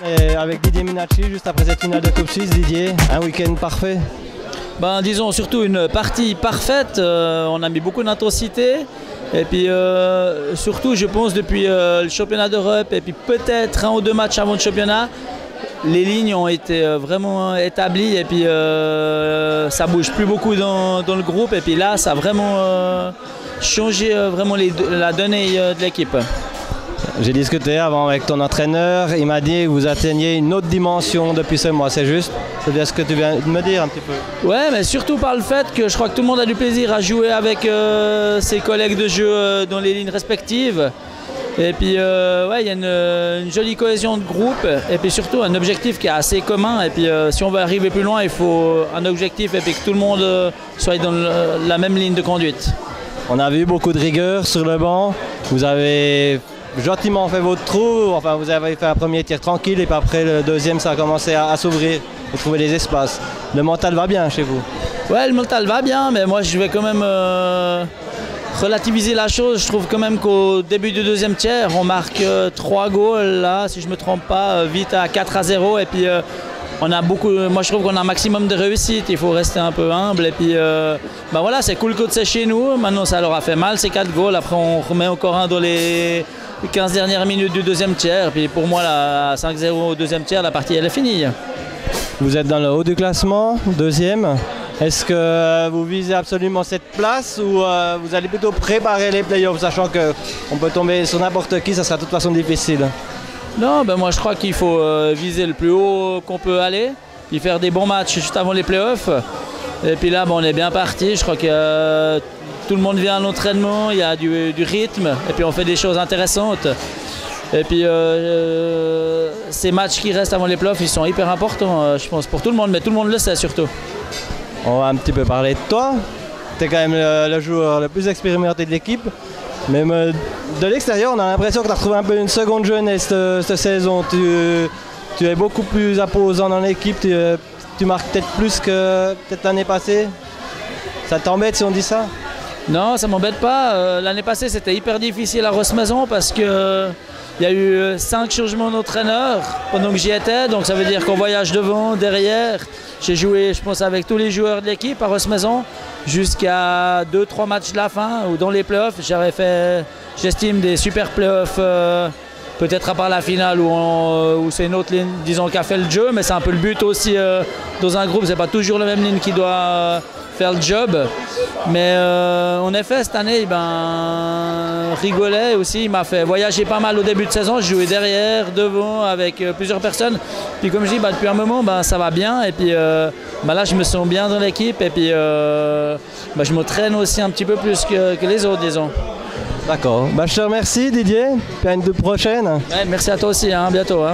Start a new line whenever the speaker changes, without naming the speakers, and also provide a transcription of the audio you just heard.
Et avec Didier Minacci, juste après cette finale de Coupe Suisse, Didier, un week-end parfait?
Ben, disons surtout une partie parfaite, on a mis beaucoup d'intensité et puis surtout je pense depuis le championnat d'Europe et puis peut-être 1 ou 2 matchs avant le championnat, les lignes ont été vraiment établies et puis ça bouge plus beaucoup dans le groupe et puis là ça a vraiment changé vraiment la donnée de l'équipe.
J'ai discuté avant avec ton entraîneur, il m'a dit que vous atteignez une autre dimension depuis ce mois, c'est juste? C'est bien ce que tu viens de me dire un petit peu.
Ouais, mais surtout par le fait que je crois que tout le monde a du plaisir à jouer avec ses collègues de jeu dans les lignes respectives. Et puis ouais, il y a une jolie cohésion de groupe et puis surtout un objectif qui est assez commun. Et puis si on veut arriver plus loin, il faut un objectif et puis que tout le monde soit dans la même ligne de conduite.
On a vu beaucoup de rigueur sur le banc, vous avez gentiment fait votre trou, enfin vous avez fait un premier tir tranquille et puis après le deuxième ça a commencé à s'ouvrir, vous trouvez des espaces. Le mental va bien chez vous?
Ouais, le mental va bien, mais moi je vais quand même relativiser la chose. Je trouve quand même qu'au début du deuxième tiers, on marque 3 goals là, si je ne me trompe pas, vite à 4-0 et puis on a beaucoup, moi je trouve qu'on a un maximum de réussite, il faut rester un peu humble et puis ben voilà, c'est cool que c'est chez nous, maintenant ça leur a fait mal ces 4 goals, après on remet encore un dans les 15 dernières minutes du deuxième tiers, puis pour moi là, 5-0 au deuxième tiers, la partie elle est finie.
Vous êtes dans le haut du classement, deuxième. Est-ce que vous visez absolument cette place ou vous allez plutôt préparer les playoffs, sachant qu'on peut tomber sur n'importe qui, ça sera de toute façon difficile?
Non, ben moi je crois qu'il faut viser le plus haut qu'on peut aller, puis faire des bons matchs juste avant les playoffs. Et puis là, ben, on est bien parti, je crois que tout le monde vient à l'entraînement, il y a du rythme et puis on fait des choses intéressantes. Et puis ces matchs qui restent avant les playoffs, ils sont hyper importants, je pense, pour tout le monde, mais tout le monde le sait surtout.
On va un petit peu parler de toi. Tu es quand même le joueur le plus expérimenté de l'équipe. Même de l'extérieur, on a l'impression que tu as retrouvé un peu une seconde jeunesse cette saison. Tu es beaucoup plus imposant dans l'équipe, tu marques peut-être plus que peut-être l'année passée. Ça t'embête si on dit ça?
Non, ça m'embête pas. L'année passée, c'était hyper difficile à Rossemaison parce que il y a eu 5 changements d'entraîneur pendant que j'y étais. Donc ça veut dire qu'on voyage devant, derrière. J'ai joué, je pense, avec tous les joueurs de l'équipe à Rossemaison jusqu'à 2-3 matchs de la fin ou dans les playoffs. J'avais fait, j'estime, des super playoffs. Peut-être à part la finale où c'est une autre ligne, disons, qui a fait le jeu, mais c'est un peu le but aussi dans un groupe. C'est pas toujours la même ligne qui doit faire le job. Mais en effet, cette année, ben, Rigolet aussi, il m'a fait voyager pas mal au début de saison. Je jouais derrière, devant, avec plusieurs personnes. Puis comme je dis, ben, depuis un moment, ben, ça va bien. Et puis ben, là, je me sens bien dans l'équipe. Et puis ben, je me traîne aussi un petit peu plus que les autres, disons.
D'accord. Ben, je te remercie Didier. Puis à une prochaine.
Ouais, merci à toi aussi, hein, bientôt. Hein.